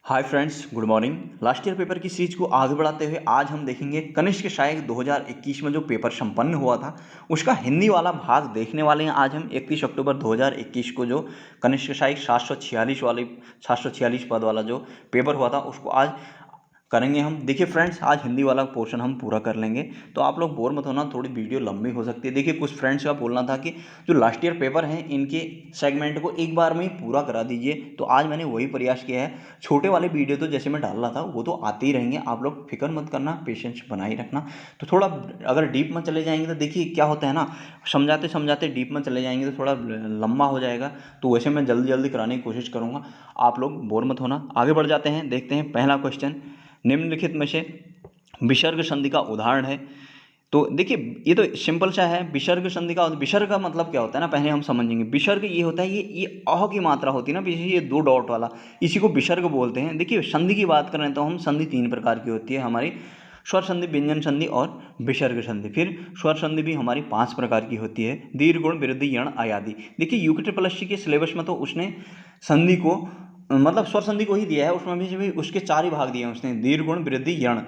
Hi friends, good morning. Last year paper की series को आगे बढ़ाते हुए आज हम देखेंगे कनिष्क शायक 2021 में जो पेपर संपन्न हुआ था उसका हिंदी वाला भाग देखने वाले हैं। आज हम 31 अक्टूबर 2021 को जो कनिष्क शायक 746 पद वाला जो पेपर हुआ था उसको आज करेंगे हम। देखिए फ्रेंड्स, आज हिंदी वाला पोर्शन हम पूरा कर लेंगे, तो आप लोग बोर मत होना, थोड़ी वीडियो लंबी हो सकती है। देखिए कुछ फ्रेंड्स का बोलना था कि जो लास्ट ईयर पेपर हैं इनके सेगमेंट को एक बार में ही पूरा करा दीजिए, तो आज मैंने वही प्रयास किया है। छोटे वाले वीडियो तो जैसे मैं डाल रहा था वो तो आते ही रहेंगे, आप लोग फिक्र मत करना, पेशेंस बनाए रखना। तो थोड़ा अगर डीप में चले जाएंगे तो देखिए क्या होता है ना, समझाते समझाते डीप में चले जाएंगे तो थोड़ा लंबा हो जाएगा, तो वैसे मैं जल्दी जल्दी कराने की कोशिश करूँगा। आप लोग बोर मत होना। आगे बढ़ जाते हैं, देखते हैं पहला क्वेश्चन। निम्नलिखित में से विसर्ग संधि का उदाहरण है। तो देखिए ये तो सिंपल सा है। विसर्ग संधि का, विसर्ग का मतलब क्या होता है ना, पहले हम समझेंगे। विसर्ग ये होता है, ये अह की मात्रा होती है ना पीछे, ये दो डॉट वाला, इसी को विसर्ग बोलते हैं। देखिए संधि की बात करें तो हम संधि तीन प्रकार की होती है हमारी, स्वर संधि, व्यंजन संधि और विसर्ग संधि। फिर स्वर संधि भी हमारी 5 प्रकार की होती है, दीर्घ, गुण, वृद्धि, यण, आयादि। देखिए यूके के सिलेबस में तो उसने संधि को मतलब स्वर संधि को ही दिया है, उसमें भी उसके 4 ही भाग दिए हैं उसने, दीर्घ, गुण, वृद्धि, यण।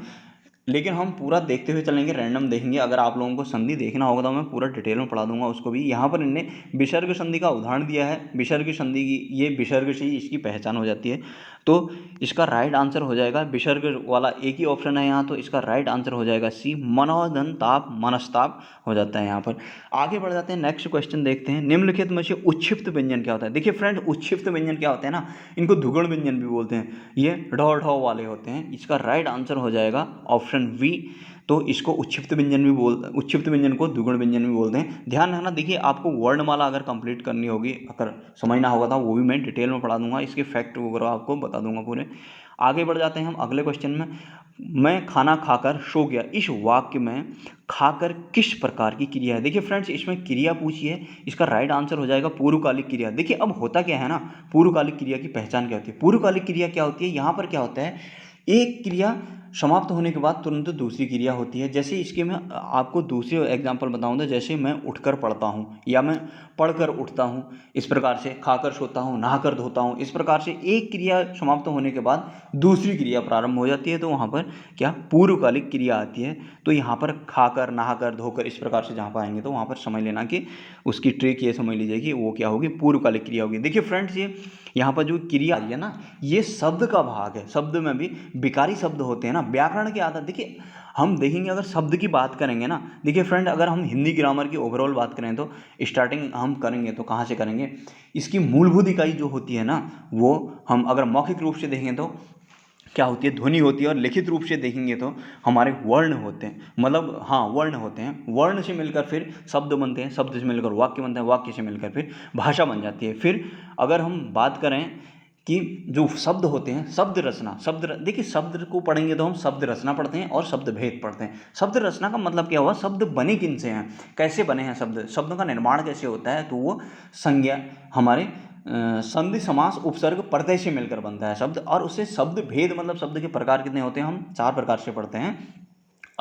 लेकिन हम पूरा देखते हुए चलेंगे, रैंडम देखेंगे। अगर आप लोगों को संधि देखना होगा तो मैं पूरा डिटेल में पढ़ा दूंगा उसको भी। यहाँ पर इन्हें विसर्ग संधि का उदाहरण दिया है। विसर्ग संधि की, ये विसर्ग से ही इसकी पहचान हो जाती है। तो इसका राइट आंसर हो जाएगा, विसर्ग वाला एक ही ऑप्शन है यहाँ, तो इसका राइट आंसर हो जाएगा सी, मनोधन ताप, मनस्ताप हो जाता है यहाँ पर। आगे बढ़ जाते हैं, नेक्स्ट क्वेश्चन देखते हैं। निम्नलिखित में से उच्छिप्त व्यंजन क्या होता है। देखिए फ्रेंड, उच्छिप्त व्यंजन क्या होते हैं ना, इनको धुगण व्यंजन भी बोलते हैं। ये ढौ ढौ वाले होते हैं। इसका राइट आंसर हो जाएगा ऑप्शन वी। तो इसको उच्छिप्त व्यंजन भी उच्छिप्त व्यंजन को द्विगुण व्यंजन भी बोलते हैं। ध्यान रखना, देखिए आपको वर्णमाला अगर कंप्लीट करनी होगी, अगर समझना होगा तो वो भी मैं डिटेल में पढ़ा दूंगा, इसके फैक्ट वगैरह आपको बता दूंगा पूरे। आगे बढ़ जाते हैं हम अगले क्वेश्चन में। मैं खाना खाकर सो गया, इस वाक्य में खाकर किस प्रकार की क्रिया है। देखिए फ्रेंड्स, इसमें क्रिया पूछी है, इसका राइट आंसर हो जाएगा पूर्वकालिक क्रिया। देखिए अब होता क्या है ना, पूर्वकालिक क्रिया की पहचान क्या होती है। पूर्वकालिक क्रिया क्या होती है, यहाँ पर क्या होता है, एक क्रिया समाप्त होने के बाद तुरंत दूसरी क्रिया होती है। जैसे इसके मैं आपको दूसरे एग्जांपल बताऊं तो जैसे मैं उठकर पढ़ता हूँ या मैं पढ़कर उठता हूँ, इस प्रकार से खाकर सोता हूँ, नहाकर धोता हूँ, इस प्रकार से एक क्रिया समाप्त होने के बाद दूसरी क्रिया प्रारंभ हो जाती है, तो वहाँ पर क्या पूर्वकालिक क्रिया आती है। तो यहाँ पर खाकर, नहाकर, धोकर, इस प्रकार से जहाँ पर आएंगे तो वहाँ पर समझ लेना कि उसकी ट्रिक ये समझ लीजिए कि वो क्या होगी, पूर्वकालिक क्रिया होगी। देखिए फ्रेंड्स, ये यहाँ पर जो क्रिया है ना, ये शब्द का भाग है। शब्द में भी विकारी शब्द होते हैं ना, व्याकरण के आधार। देखिए हम देखेंगे, अगर शब्द की बात करेंगे ना, देखिए फ्रेंड, अगर हम हिंदी ग्रामर की ओवरऑल बात करें तो स्टार्टिंग हम करेंगे तो कहाँ से करेंगे, इसकी मूलभूत इकाई जो होती है ना, वो हम अगर मौखिक रूप से देखें तो क्या होती है, ध्वनि होती है। और लिखित रूप से देखेंगे तो हमारे वर्ण होते हैं, मतलब हाँ वर्ण होते हैं। वर्ण से मिलकर फिर शब्द बनते हैं, शब्द से मिलकर वाक्य बनते हैं, वाक्य से मिलकर फिर भाषा बन जाती है। फिर अगर हम बात करें कि जो शब्द होते हैं, शब्द रचना, देखिए शब्द को पढ़ेंगे तो हम शब्द रचना पढ़ते हैं और शब्द भेद पढ़ते हैं। शब्द रचना का मतलब क्या हुआ, शब्द बने किन से हैं, कैसे बने हैं शब्द, शब्दों का निर्माण कैसे होता है, तो वो संज्ञा हमारे संधि, समास, उपसर्ग, प्रत्यय से मिलकर बनता है शब्द। और उससे शब्द भेद मतलब शब्द के प्रकार कितने होते हैं, हम 4 प्रकार से पढ़ते हैं।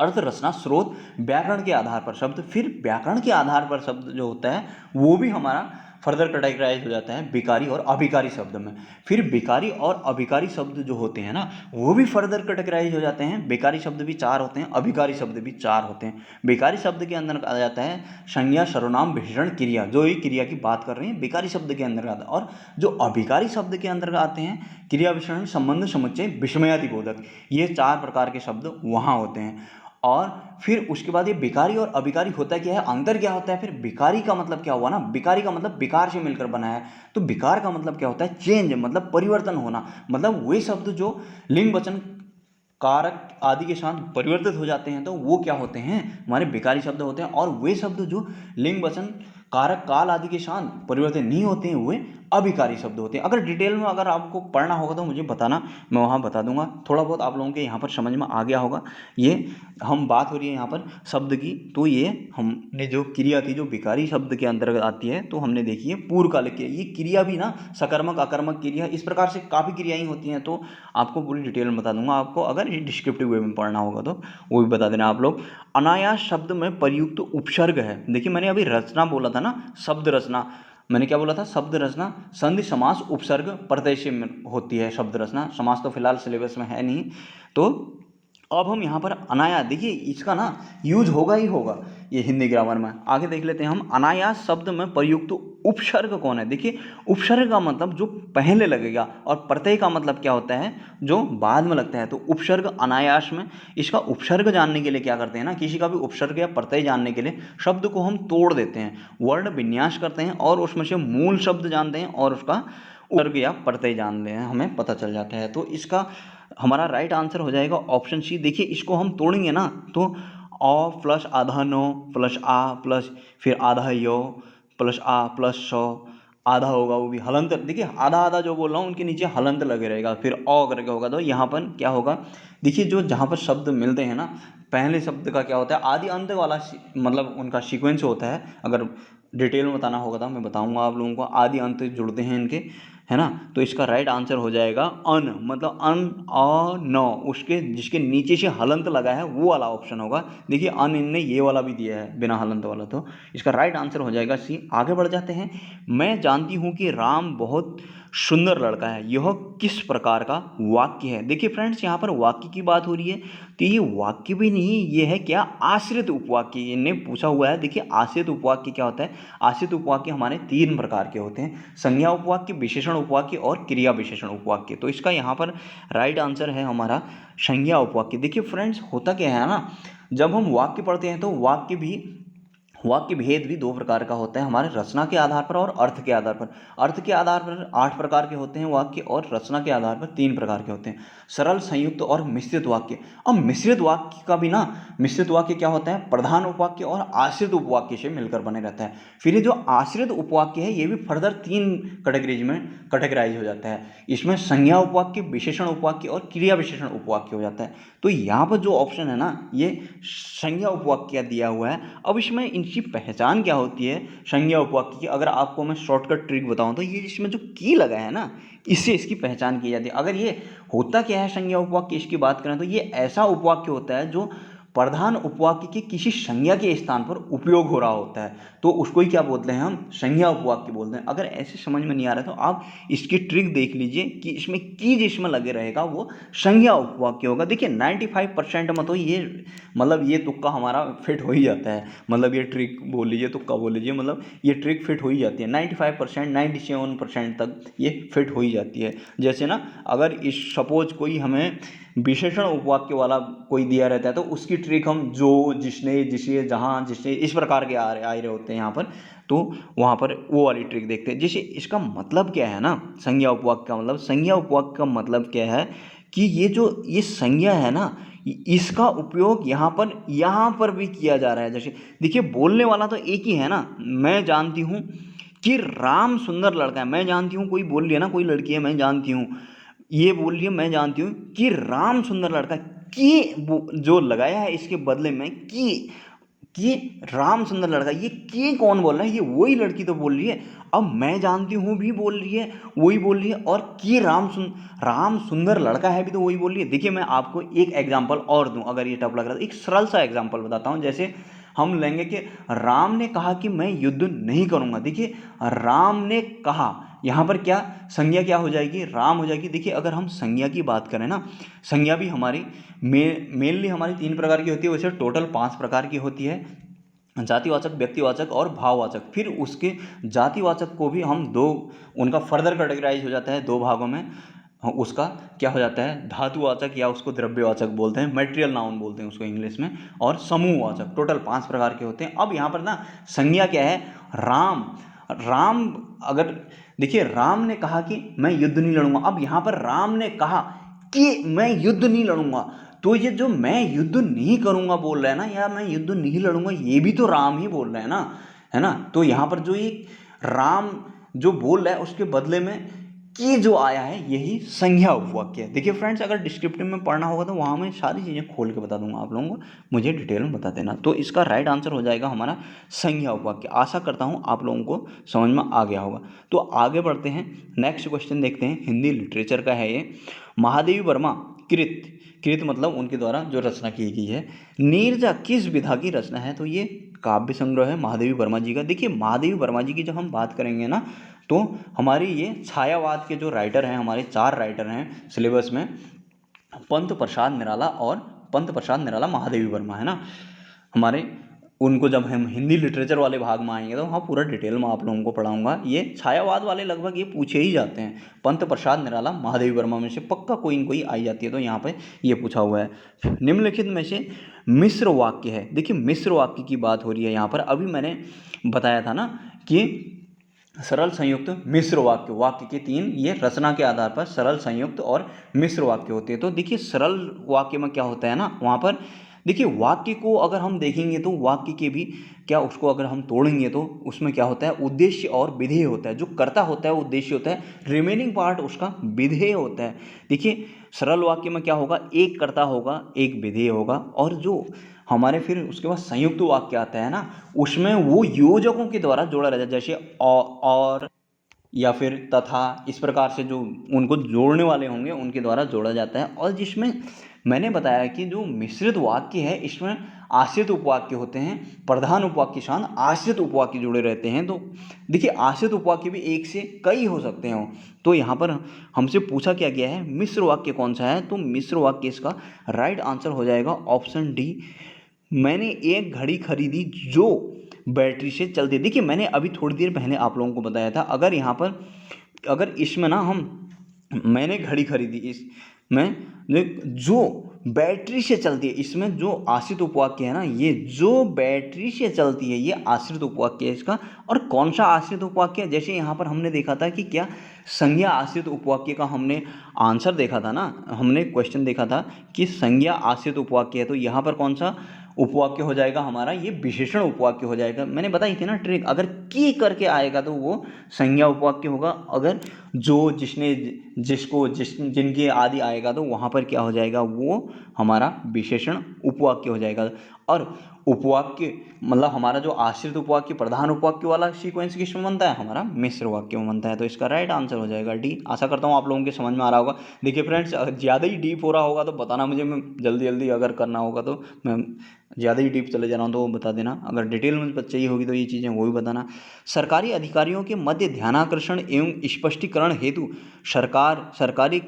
अर्थ, रचना, स्रोत, व्याकरण के आधार पर शब्द। फिर व्याकरण के आधार पर शब्द जो होता है वो भी हमारा फर्दर कैटेगराइज हो जाता है विकारी और अभिकारी शब्द में। फिर विकारी और अभिकारी शब्द जो होते हैं ना, वो भी फर्दर कैटेगराइज हो जाते हैं। विकारी शब्द भी 4 होते हैं, अभिकारी शब्द भी 4 होते हैं। विकारी शब्द के अंदर आ जाता है संज्ञा, सर्वनाम, विशेषण, क्रिया, जो ये क्रिया की बात कर रहे हैं विकारी शब्द के अंदर आता है। और जो अभिकारी शब्द के अंदर आते हैं क्रिया, विशेषण, संबंध, समुच्चय, विस्मयादि बोधक, ये 4 प्रकार के शब्द वहाँ होते हैं। और फिर उसके बाद ये विकारी और अभिकारी होता क्या है, अंतर क्या होता है। फिर विकारी का मतलब क्या हुआ ना, विकारी का मतलब विकार से मिलकर बना है, तो विकार का मतलब क्या होता है, चेंज, मतलब परिवर्तन होना। मतलब वे शब्द जो लिंग, वचन, कारक आदि के साथ परिवर्तित हो जाते हैं तो वो क्या होते हैं, हमारे विकारी शब्द होते हैं। और वे शब्द जो लिंग, वचन, कारक, काल आदि के साथ परिवर्तित नहीं होते हैं, वे अभिकारी शब्द होते हैं। अगर डिटेल में अगर आपको पढ़ना होगा तो मुझे बताना, मैं वहाँ बता दूंगा। थोड़ा बहुत आप लोगों के यहाँ पर समझ में आ गया होगा। ये हम बात हो रही है यहाँ पर शब्द की, तो ये हमने जो क्रिया थी जो विकारी शब्द के अंतर्गत आती है, तो हमने देखी है पूर्वकालिक क्रिया। ये क्रिया भी ना सकर्मक, अकर्मक क्रिया, इस प्रकार से काफ़ी क्रियाएं होती हैं, तो आपको पूरी डिटेल में बता दूंगा। आपको अगर ये डिस्क्रिप्टिव वे में पढ़ना होगा तो वो भी बता देना आप लोग। अनायास शब्द में प्रयुक्त उपसर्ग है। देखिए मैंने अभी रचना बोला था ना, शब्द रचना, मैंने क्या बोला था, शब्द रचना संधि समास उपसर्ग प्रत्यय से होती है शब्द रचना, समास तो फिलहाल सिलेबस में है नहीं। तो अब हम यहाँ पर अनायास, देखिए इसका ना यूज होगा ही होगा ये हिंदी ग्रामर में। आगे देख लेते हैं हम, अनायास शब्द में प्रयुक्त उपसर्ग कौन है। देखिए उपसर्ग का मतलब जो पहले लगेगा, और प्रत्यय का मतलब क्या होता है, जो बाद में लगता है। तो उपसर्ग अनायास में, इसका उपसर्ग जानने के लिए क्या करते हैं ना, किसी का भी उपसर्ग या प्रत्यय जानने के लिए शब्द को हम तोड़ देते हैं, वर्ण विन्यास करते हैं और उसमें से मूल शब्द जानते हैं और उसका उपसर्ग या प्रत्यय जानते हैं, हमें पता चल जाता है। तो इसका हमारा राइट आंसर हो जाएगा ऑप्शन सी। देखिए इसको हम तोड़ेंगे ना तो अ प्लस आधा नो प्लस आ प्लस फिर आधा यो प्लस आ प्लस सौ, आधा होगा वो भी हलंत। देखिए आधा आधा जो बोल रहा हूँ उनके नीचे हलंत लगे रहेगा, फिर अ करके होगा। तो यहाँ पर क्या होगा, देखिए जो जहाँ पर शब्द मिलते हैं ना, पहले शब्द का क्या होता है, आदि अंत वाला मतलब उनका सीक्वेंस होता है। अगर डिटेल में बताना होगा तो मैं बताऊंगा आप लोगों को, आदि अंत जुड़ते हैं इनके, है ना। तो इसका राइट आंसर हो जाएगा अन, मतलब अन अ न, उसके जिसके नीचे से हलंत लगा है वो वाला ऑप्शन होगा। देखिए अन इनने ये वाला भी दिया है बिना हलंत वाला, तो इसका राइट आंसर हो जाएगा सी। आगे बढ़ जाते हैं। मैं जानती हूँ कि राम बहुत सुंदर लड़का है, यह किस प्रकार का वाक्य है। देखिए फ्रेंड्स यहाँ पर वाक्य की बात हो रही है, तो ये वाक्य भी नहीं, ये है क्या, आश्रित उपवाक्य। इन्हें पूछा हुआ है। देखिए आश्रित उपवाक्य क्या होता है, आश्रित उपवाक्य हमारे 3 प्रकार के होते हैं, संज्ञा उपवाक्य, विशेषण उपवाक्य और क्रिया विशेषण उपवाक्य। तो इसका यहाँ पर राइट आंसर है हमारा संज्ञा उपवाक्य। देखिए फ्रेंड्स होता क्या है ना, जब हम वाक्य पढ़ते हैं तो वाक्य भेद भी 2 प्रकार का होता है हमारे, रचना के आधार पर और अर्थ के आधार पर। अर्थ के आधार पर 8 प्रकार के होते हैं वाक्य, और रचना के आधार पर 3 प्रकार के होते हैं, सरल, संयुक्त और मिश्रित वाक्य। अब मिश्रित वाक्य का भी ना, मिश्रित वाक्य क्या होता है, प्रधान उपवाक्य और आश्रित उपवाक्य से मिलकर बने रहता है। फिर ये जो आश्रित उपवाक्य है ये भी फर्दर 3 कैटेगरीज में कैटेगराइज हो जाता है। इसमें संज्ञा उपवाक्य, विशेषण उपवाक्य और क्रिया विशेषण उपवाक्य हो जाता है। तो यहाँ पर जो ऑप्शन है ना, ये संज्ञा उपवाक्य दिया हुआ है। अब इसमें इनकी पहचान क्या होती है संज्ञा उपवाक्य की, अगर आपको मैं शॉर्टकट ट्रिक बताऊं तो ये इसमें जो की लगा है ना, इससे इसकी पहचान की जाती है। अगर ये होता क्या है संज्ञा उपवाक्य, इसकी बात करें तो ये ऐसा उपवाक्य होता है जो प्रधान उपवाक्य के किसी संज्ञा के स्थान पर उपयोग हो रहा होता है, तो उसको ही क्या बोलते हैं, हम संज्ञा उपवाक्य बोलते हैं। अगर ऐसे समझ में नहीं आ रहा तो आप इसकी ट्रिक देख लीजिए कि इसमें की जिसमें लगे रहेगा वो संज्ञा उपवाक्य होगा। देखिए 95% में तो ये मतलब ये तुक्का हमारा फिट हो ही जाता है, मतलब ये ट्रिक बोल लीजिए, तुक्का बोल लीजिए, मतलब ये ट्रिक फिट हो ही जाती है 95% 97% तक ये फिट हो ही जाती है। जैसे ना अगर इस सपोज कोई हमें विशेषण उपवाक्य वाला कोई दिया रहता है तो उसकी ट्रिक हम जो, जिसने, जिसे, जहाँ, जिसने, इस प्रकार के आ रहे होते हैं यहाँ पर, तो वहाँ पर वो वाली ट्रिक देखते हैं। जैसे इसका मतलब क्या है ना, संज्ञा उपवाक्य का मतलब, संज्ञा उपवाक्य का मतलब क्या है कि ये जो ये संज्ञा है ना, इसका उपयोग यहाँ पर भी किया जा रहा है। जैसे देखिए बोलने वाला तो एक ही है ना, मैं जानती हूँ कि राम सुंदर लड़का है। मैं जानती हूँ, कोई बोल रही है ना, कोई लड़की है, मैं जानती हूँ, ये बोल रही है मैं जानती हूँ कि राम सुंदर लड़का है, कि जो लगाया है इसके बदले में कि राम सुंदर लड़का, ये के कौन बोल रहा है, ये वही लड़की तो बोल रही है। अब मैं जानती हूँ भी बोल रही है, वही बोल रही है, और कि राम सुंदर लड़का है भी तो वही बोल रही है। देखिए मैं आपको एक एग्जांपल और दूं, अगर ये टफ लग रहा है, एक सरल सा एग्जांपल बताता हूँ। जैसे हम लेंगे कि राम ने कहा कि मैं युद्ध नहीं करूँगा। देखिए राम ने कहा, यहाँ पर क्या संज्ञा क्या हो जाएगी, राम हो जाएगी। देखिए अगर हम संज्ञा की बात करें ना, संज्ञा भी हमारी मेनली हमारी 3 प्रकार की होती है, वैसे टोटल 5 प्रकार की होती है, जातिवाचक, व्यक्तिवाचक और भाववाचक। फिर उसके जातिवाचक को भी हम उनका फर्दर कैटेगराइज हो जाता है 2 भागों में। उसका क्या हो जाता है, धातुवाचक या उसको द्रव्यवाचक बोलते हैं, मटेरियल नाउन बोलते हैं उसको इंग्लिश में, और समूहवाचक। टोटल 5 प्रकार के होते हैं। अब यहाँ पर ना संज्ञा क्या है, राम अगर देखिए राम ने कहा कि मैं युद्ध नहीं लड़ूंगा। अब यहाँ पर राम ने कहा कि मैं युद्ध नहीं लड़ूंगा, तो ये जो मैं युद्ध नहीं करूंगा बोल रहा है ना, या मैं युद्ध नहीं लड़ूंगा, ये भी तो राम ही बोल रहे हैं ना, है ना। तो यहाँ पर जो ये राम जो बोल रहा है उसके बदले में कि जो आया है यही संज्ञा उपवाक्य है। देखिए फ्रेंड्स अगर डिस्क्रिप्टिव में पढ़ना होगा तो वहाँ मैं सारी चीज़ें खोल के बता दूंगा आप लोगों को, मुझे डिटेल में बता देना। तो इसका राइट आंसर हो जाएगा हमारा संज्ञा उपवाक्य। आशा करता हूँ आप लोगों को समझ में आ गया होगा। तो आगे बढ़ते हैं, नेक्स्ट क्वेश्चन देखते हैं, हिंदी लिटरेचर का है ये। महादेवी वर्मा कृत मतलब उनके द्वारा जो रचना की गई है, नीरजा किस विधा की रचना है, तो ये काव्य संग्रह है महादेवी वर्मा जी का। देखिए महादेवी वर्मा जी की जब हम बात करेंगे ना, तो हमारी ये छायावाद के जो राइटर हैं, हमारे 4 राइटर हैं सिलेबस में, पंत प्रसाद निराला और पंत प्रसाद निराला, महादेवी वर्मा, है ना हमारे। उनको जब हम हिंदी लिटरेचर वाले भाग में आएंगे तो हाँ पूरा डिटेल में आप लोगों को पढ़ाऊंगा। ये छायावाद वाले लगभग ये पूछे ही जाते हैं, पंत प्रसाद निराला महादेवी वर्मा में से पक्का कोई न कोई आई जाती है, तो यहाँ पे ये पूछा हुआ है। निम्नलिखित में से मिश्र वाक्य है। देखिए मिश्र वाक्य की बात हो रही है यहाँ पर। अभी मैंने बताया था ना कि सरल, संयुक्त, मिश्र वाक्य, वाक्य के 3 ये रचना के आधार पर सरल, संयुक्त और मिश्र वाक्य होते हैं। तो देखिए सरल वाक्य में क्या होता है ना, वहाँ पर देखिए वाक्य को अगर हम देखेंगे तो वाक्य के भी क्या, उसको अगर हम तोड़ेंगे तो उसमें क्या होता है, उद्देश्य और विधेय होता है। जो कर्ता होता है वो उद्देश्य होता है, रिमेनिंग पार्ट उसका विधेय होता है। देखिए सरल वाक्य में क्या होगा, एक कर्ता होगा, एक विधेय होगा, और जो हमारे फिर उसके बाद संयुक्त वाक्य आता है ना, उसमें वो योजकों के द्वारा जोड़ा रहता है, जैसे और या फिर तथा, इस प्रकार से जो उनको जोड़ने वाले होंगे उनके द्वारा जोड़ा जाता है। और जिसमें मैंने बताया कि जो मिश्रित वाक्य है इसमें आश्रित उपवाक्य होते हैं, प्रधान उपवाक्य के साथ आश्रित उपवाक्य जुड़े रहते हैं। तो देखिए आश्रित उपवाक्य भी एक से कई हो सकते हैं। तो यहाँ पर हमसे पूछा क्या गया है, मिश्र वाक्य कौन सा है, तो मिश्र वाक्य इसका राइट आंसर हो जाएगा ऑप्शन डी। मैंने एक घड़ी खरीदी जो बैटरी से चलती है। देखिए मैंने अभी थोड़ी देर पहले आप लोगों को बताया था, अगर यहाँ पर अगर इसमें ना मैंने घड़ी खरीदी, इसमें जो बैटरी से चलती है, इसमें जो आश्रित उपवाक्य है ना, ये जो बैटरी से चलती है ये आश्रित उपवाक्य है इसका। और कौन सा आश्रित उपवाक्य है, जैसे यहाँ पर हमने देखा था कि क्या संज्ञा आश्रित उपवाक्य का हमने आंसर देखा था ना, हमने क्वेश्चन देखा था कि संज्ञा आश्रित उपवाक्य है, तो यहाँ पर कौन सा उपवाक्य हो जाएगा हमारा, ये विशेषण उपवाक्य हो जाएगा। मैंने बताई थी ना ट्रिक, अगर की करके आएगा तो वो संज्ञा उपवाक्य होगा, अगर जो, जिसने, जिसको, जिनके आदि आएगा तो वहाँ पर क्या हो जाएगा, वो हमारा विशेषण उपवाक्य हो जाएगा। और उपवाक्य मतलब हमारा जो आश्रित उपवाक्य प्रधान उपवाक्य वाला सीक्वेंस किसमें बनता है, हमारा मिश्र वाक्य में बनता है। तो इसका राइट आंसर हो जाएगा डी। आशा करता हूँ आप लोगों के समझ में आ रहा होगा। देखिए फ्रेंड्स, ज़्यादा ही डीप हो रहा होगा तो बताना मुझे, मैं जल्दी जल्दी अगर करना होगा तो मैं ज़्यादा ही डीप चले जा रहा हूँ तो वो बता देना। अगर डिटेल में चाहिए होगी तो ये चीज़ें वो भी बताना। सरकारी अधिकारियों के मध्य ध्यानाकर्षण एवं स्पष्टीकरण हेतु सरकारी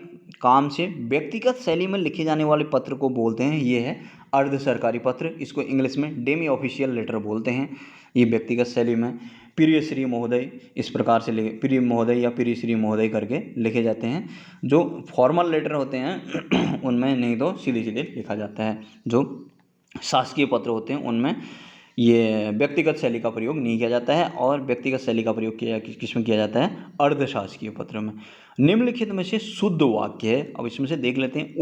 काम से व्यक्तिगत शैली में लिखे जाने वाले पत्र को बोलते हैं, ये है अर्ध सरकारी पत्र। इसको इंग्लिश में डेमी ऑफिशियल लेटर बोलते हैं। ये व्यक्तिगत शैली में प्रिय श्री महोदय, इस प्रकार से लिखे, प्रिय महोदय या प्रिय श्री महोदय करके लिखे जाते हैं। जो फॉर्मल लेटर होते हैं उनमें नहीं तो सीधे सीधे लिखा जाता है। जो शासकीय पत्र होते हैं उनमें ये व्यक्तिगत शैली का प्रयोग नहीं किया जाता है, और व्यक्तिगत शैली का प्रयोग किसमें किया जाता है, अर्धशासकीय पत्र में। निम्नलिखित में से शुद्ध वाक्य है, अब इसमें से देख लेते हैं।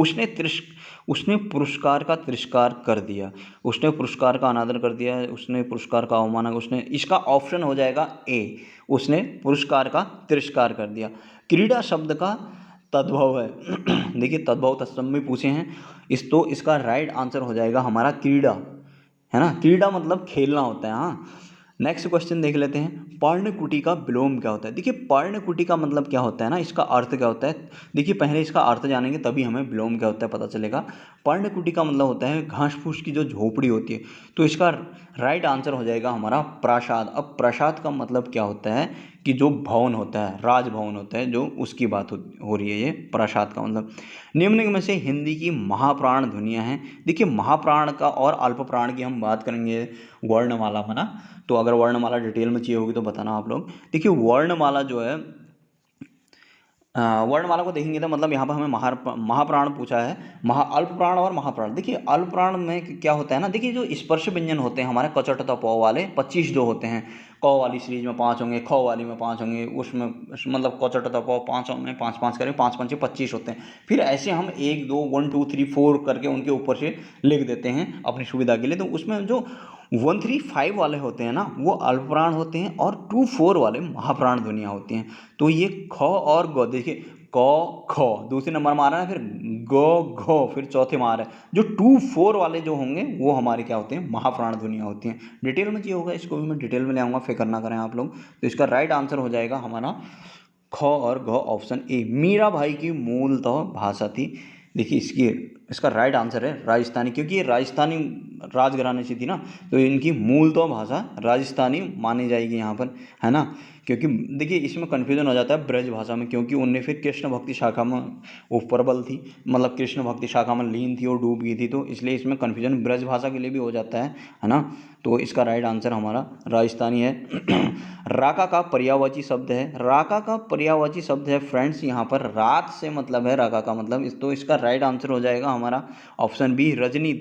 उसने पुरस्कार का तिरस्कार कर दिया, उसने पुरस्कार का अनादर कर दिया, उसने पुरस्कार का अवमानना, उसने, इसका ऑप्शन हो जाएगा ए, उसने पुरस्कार का तिरस्कार कर दिया। क्रीड़ा शब्द का तद्भव है देखिए तद्भव तत्सम में पूछे हैं तो इसका राइट आंसर हो जाएगा हमारा क्रीड़ा, है ना। क्रीड़ा मतलब खेलना होता है। हाँ, नेक्स्ट क्वेश्चन देख लेते हैं। पर्णकुटी का विलोम क्या होता है। देखिए पर्णकुटी का मतलब क्या होता है ना, इसका अर्थ क्या होता है। देखिए पहले इसका अर्थ जानेंगे तभी हमें विलोम क्या होता है पता चलेगा। पर्णकुटी का मतलब होता है घास फूस की जो झोपड़ी होती है, तो इसका राइट आंसर हो जाएगा हमारा प्रासाद। अब प्रासाद का मतलब क्या होता है कि जो भवन होता है, राजभवन होता है, जो उसकी बात हो रही है ये प्रासाद का मतलब। निम्न में से हिंदी की महाप्राण ध्वनियाँ हैं। देखिए महाप्राण का और अल्प प्राण की हम बात करेंगे वर्णमाला में ना, तो अगर वर्णमाला डिटेल में चाहिए होगी तो बताना आप लोग। देखिए वर्णमाला जो है, वर्णमाला को देखेंगे तो मतलब यहाँ पर हमें महाप्राण पूछा है, अल्प प्राण और महाप्राण। देखिए अल्प प्राण में क्या होता है ना, देखिए जो स्पर्श व्यंजन होते हैं हमारे कचट त पौ वाले 25 जो होते हैं, क वाली सीरीज में 5 होंगे, ख वाली में 5 होंगे, उसमें मतलब कचट त पौ 5 में 5 5 करें, 5 5 25 होते हैं। फिर ऐसे हम 1 2 1 2 3 4 करके उनके ऊपर से लिख देते हैं अपनी सुविधा के लिए। तो उसमें जो 1 3 5 वाले होते हैं ना वो अल्पप्राण होते हैं, और 2 4 वाले महाप्राण ध्वनियाँ होती हैं। तो ये ख और ग, देखिए क ख दूसरे नंबर में आ रहा है, फिर ग घ फिर चौथे में आ रहा है। जो 2 4 वाले जो होंगे वो हमारे क्या होते हैं, महाप्राण ध्वनियाँ होती हैं। डिटेल में चाहिए होगा इसको भी मैं डिटेल में ले आऊँगा, फिक्र ना करें आप लोग। तो इसका राइट आंसर हो जाएगा हमारा ख और घ ऑप्शन ए। मीरा भाई की मूलतः भाषा थी। देखिए इसकी इसका राइट आंसर है राजस्थानी, क्योंकि ये राजस्थानी राजघराने से थी ना, तो इनकी मूल तो भाषा राजस्थानी मानी जाएगी यहाँ पर, है ना। क्योंकि देखिए इसमें कन्फ्यूजन हो जाता है ब्रज भाषा में, क्योंकि उनने फिर कृष्ण भक्ति शाखा में वो प्रबल थी, मतलब कृष्ण भक्ति शाखा में लीन थी और डूब गई थी, तो इसलिए इसमें कन्फ्यूजन ब्रज भाषा के लिए भी हो जाता है ना। तो इसका राइट आंसर हमारा राजस्थानी है। राका का पर्यायवाची शब्द है, राका का पर्यायवाची शब्द है फ्रेंड्स यहाँ पर रात से मतलब है राका का मतलब, तो इसका राइट आंसर हो जाएगा हमारा ऑप्शन बी रजनी।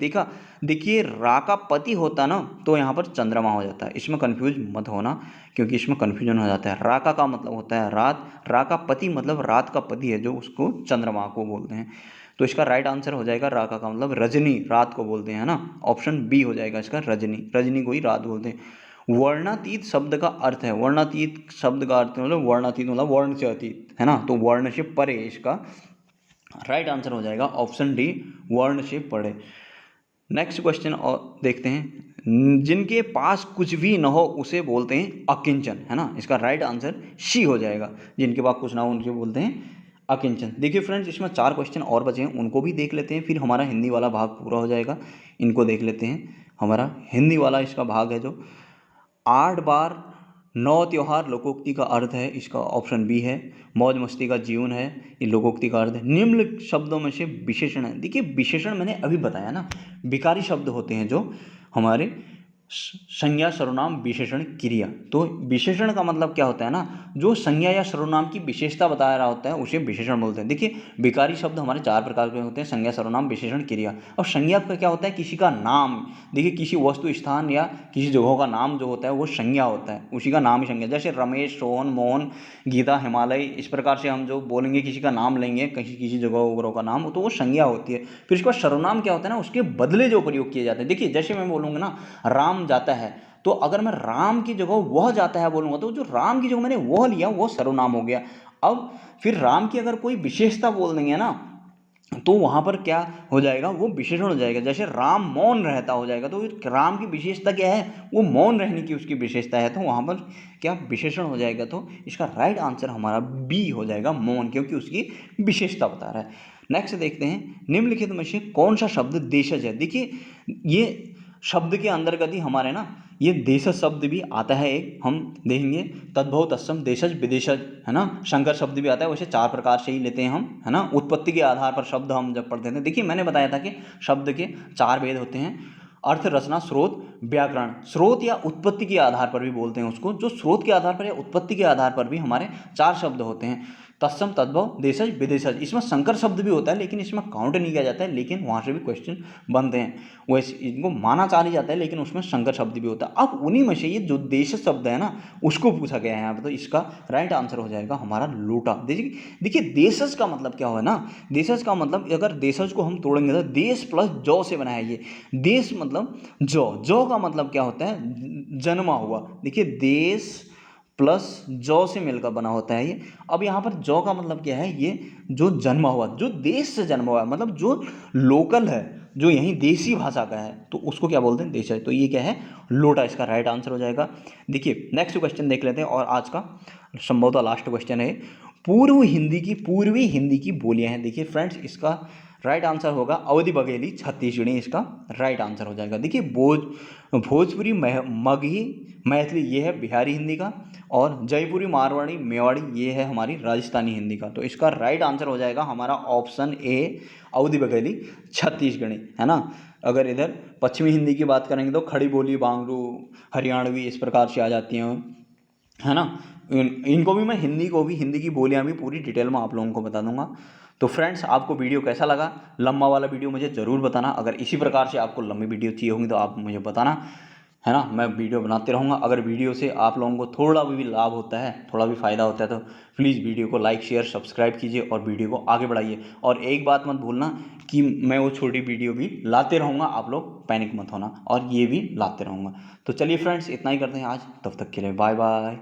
देखिए राका पति होता ना तो यहाँ पर चंद्रमा हो जाता है, इसमें कन्फ्यूज मत होना क्योंकि इसमें कन्फ्यूजन हो जाता है। राका का मतलब होता है रात, राका पति मतलब रात का पति है जो उसको चंद्रमा को बोलते हैं, तो इसका राइट आंसर हो जाएगा राका का मतलब रजनी, रात को बोलते हैं ना, ऑप्शन बी हो जाएगा इसका रजनी, रजनी को ही रात बोलते हैं। वर्णातीत शब्द का अर्थ है, वर्णातीत शब्द का अर्थ मतलब वर्णातीत मतलब वर्ण से अतीत, है ना, तो वर्ण से परे इसका राइट आंसर हो जाएगा ऑप्शन डी वर्ण से परे। नेक्स्ट क्वेश्चन और देखते हैं, जिनके पास कुछ भी न हो उसे बोलते हैं अकिंचन, है ना, इसका राइट आंसर सी हो जाएगा, जिनके पास कुछ ना हो उनसे बोलते हैं अकिंचन। देखिए फ्रेंड्स इसमें 4 क्वेश्चन और बचे हैं, उनको भी देख लेते हैं, फिर हमारा हिंदी वाला भाग पूरा हो जाएगा। इनको देख लेते हैं, हमारा हिंदी वाला इसका भाग है जो 8 बार 9 त्योहार लोकोक्ति का अर्थ है, इसका ऑप्शन बी है। मौज मस्ती का जीवन है, ये लोकोक्ति का अर्थ है। निम्न शब्दों में से विशेषण है, देखिए विशेषण मैंने अभी बताया ना, विकारी शब्द होते हैं जो हमारे संज्ञा सर्वनाम विशेषण क्रिया, तो विशेषण का मतलब क्या होता है ना, जो संज्ञा या सर्वनाम की विशेषता बता रहा होता है उसे विशेषण बोलते हैं। देखिए विकारी शब्द हमारे 4 प्रकार के होते हैं, संज्ञा सर्वनाम विशेषण क्रिया। और संज्ञा का क्या होता है, किसी का नाम, देखिए किसी वस्तु स्थान या किसी जगहों का नाम जो होता है वो संज्ञा होता है, उसी का नाम ही संज्ञा। जैसे रमेश, सोहन, मोहन, गीता, हिमालय, इस प्रकार से हम जो बोलेंगे किसी का नाम लेंगे, किसी जगह वगैरह का नाम, तो वो संज्ञा होती है। फिर इसका सर्वनाम क्या होता है ना, उसके बदले जो प्रयोग किए जाते हैं। देखिए जैसे मैं बोलूँगा ना राम जाता है, तो अगर मैं राम की जगह वह जाता है बोलूँगा तो जो राम की जगह मैंने वह लिया वो सर्वनाम हो गया। अब फिर राम की अगर कोई विशेषता बोल देंगे ना तो वहाँ पर क्या हो जाएगा, वो विशेषण हो जाएगा। जैसे राम मौन रहता हो जाएगा, तो राम की विशेषता क्या है, वो मौन रहने की उसकी विशेषता है, तो वहाँ पर क्या विशेषण हो जाएगा। तो इसका राइट आंसर हमारा बी हो जाएगा मौन, क्योंकि उसकी विशेषता बता रहा है। नेक्स्ट देखते हैं, निम्नलिखित में से कौन सा शब्द देशज है। देखिए ये शब्द के अंतर्गत ही हमारे ना ये देशज शब्द भी आता है एक, हम देखेंगे तद्भव तत्सम देशज विदेशज, है ना, शंकर शब्द भी आता है। वैसे 4 प्रकार से ही लेते हैं हम, है ना, उत्पत्ति के आधार पर शब्द हम जब पढ़ते हैं। देखिए मैंने बताया था कि शब्द के 4 भेद होते हैं, अर्थ, रचना, स्रोत, व्याकरण। स्रोत या उत्पत्ति के आधार पर भी बोलते हैं उसको, जो स्रोत के आधार पर या उत्पत्ति के आधार पर भी हमारे 4 शब्द होते हैं, तत्सम, तद्भव, देशज, विदेशज। इसमें संकर शब्द भी होता है लेकिन इसमें काउंट नहीं किया जाता है, लेकिन वहाँ से भी क्वेश्चन बनते हैं, वैसे इनको माना चाह जाता है लेकिन उसमें संकर शब्द भी होता है। अब उन्हीं में से ये जो देशज शब्द है ना उसको पूछा गया है यहाँ पर, तो इसका राइट आंसर हो जाएगा हमारा लोटा। देखिए देशज का मतलब क्या हुआ ना, देशज का मतलब अगर देशज को हम तोड़ेंगे तो देश प्लस जौ से बनाया। ये देश मतलब जौ, जौ का मतलब क्या होता है, जन्मा हुआ। देखिए देश प्लस जौ से मिलकर बना होता है ये। अब यहाँ पर जौ का मतलब क्या है, ये जो जन्मा हुआ, जो देश से जन्मा हुआ, मतलब जो लोकल है, जो यहीं देसी भाषा का है, तो उसको क्या बोलते हैं, देशज। तो ये क्या है, लोटा, इसका राइट आंसर हो जाएगा। देखिए नेक्स्ट क्वेश्चन देख लेते हैं, और आज का संभवतः लास्ट क्वेश्चन है, पूर्वी हिंदी की बोलियां हैं। देखिए फ्रेंड्स इसका राइट आंसर होगा अवधि बघेली छत्तीसगढ़ी, इसका राइट आंसर हो जाएगा। देखिए भोजपुरी मगही मैथिली ये है बिहारी हिंदी का, और जयपुरी मारवाड़ी मेवाड़ी ये है हमारी राजस्थानी हिंदी का। तो इसका राइट आंसर हो जाएगा हमारा ऑप्शन ए अवधि बघेली छत्तीसगढ़ी, है ना। अगर इधर पश्चिमी हिंदी की बात करेंगे तो खड़ी बोली, बांगरू, हरियाणवी इस प्रकार से आ जाती हैं, है ना। इनको भी मैं हिंदी की बोलियां भी पूरी डिटेल में आप लोगों को बता दूंगा। तो फ्रेंड्स आपको वीडियो कैसा लगा, लंबा वाला वीडियो मुझे ज़रूर बताना। अगर इसी प्रकार से आपको लंबी वीडियो चाहिए होंगी तो आप मुझे बताना, है ना, मैं वीडियो बनाते रहूँगा। अगर वीडियो से आप लोगों को थोड़ा भी लाभ होता है, थोड़ा भी फ़ायदा होता है, तो प्लीज़ वीडियो को लाइक शेयर सब्सक्राइब कीजिए और वीडियो को आगे बढ़ाइए। और एक बात मत भूलना कि मैं वो छोटी वीडियो भी लाते रहूँगा, आप लोग पैनिक मत होना, और ये भी लाते रहूँगा। तो चलिए फ्रेंड्स इतना ही करते हैं आज, तब तक के लिए बाय बाय।